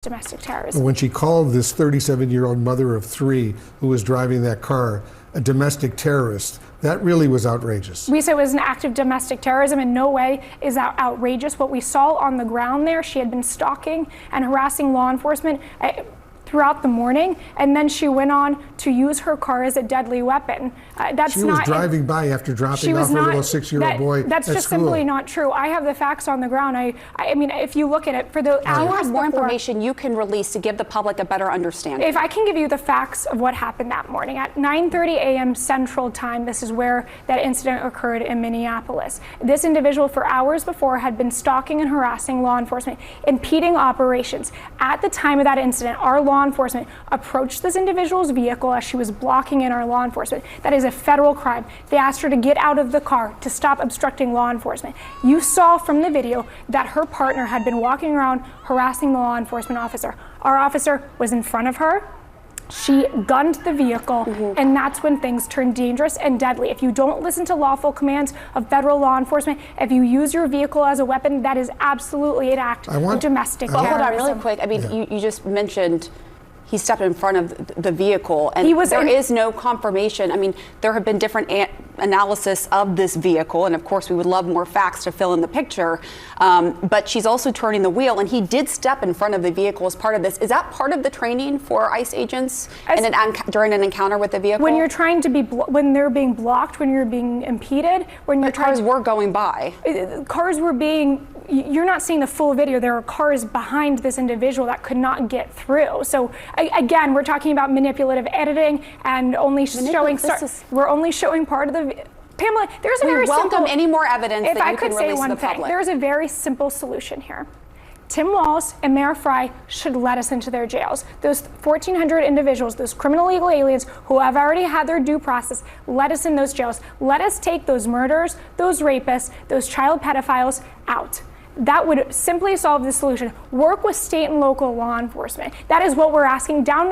domestic terrorism. When she called this 37-year-old mother of three who was driving that car a domestic terrorist, that really was outrageous. We said it was an act of domestic terrorism. In no way is that outrageous. What we saw on the ground there, she had been stalking and harassing law enforcement throughout the morning, and then she went on to use her car as a deadly weapon. She was driving by after dropping off her little 6-year-old boy That's just simply not true. I have the facts on the ground. I mean, if you look at it, for the hours you have more before, information you can release to give the public a better understanding. If I can give you the facts of what happened that morning. At 9:30 a.m. Central Time, this is where that incident occurred in Minneapolis. This individual, for hours before, had been stalking and harassing law enforcement, impeding operations. At the time of that incident, our law enforcement approached this individual's vehicle as she was blocking in our law enforcement. That is a federal crime. They asked her to get out of the car, to stop obstructing law enforcement. You saw from the video that her partner had been walking around harassing the law enforcement officer. Our officer was in front of her. She gunned the vehicle, and that's when things turn dangerous and deadly. If you don't listen to lawful commands of federal law enforcement, if you use your vehicle as a weapon, that is absolutely an act of domestic terrorism. Hold on really quick. I mean, you just mentioned he stepped in front of the vehicle, and there is no confirmation. I mean, there have been different analysis of this vehicle, and of course we would love more facts to fill in the picture, but she's also turning the wheel, and he did step in front of the vehicle as part of this. Is that part of the training for ICE agents during an encounter with the vehicle? When you're trying to be, when they're being blocked, when you're being impeded, when you're cars were going by. Cars were being, you're not seeing the full video. There are cars behind this individual that could not get through. So again, we're talking about manipulative editing and only showing, we're only showing part of the, Pamela, there's a very simple. Welcome any more evidence that you can release to the public. There's a very simple solution here. Tim Walz and Mayor Frey should let us into their jails. Those 1,400 individuals, those criminal illegal aliens who have already had their due process, let us in those jails. Let us take those murderers, those rapists, those child pedophiles out. That would simply solve the solution. Work with state and local law enforcement. That is what we're asking down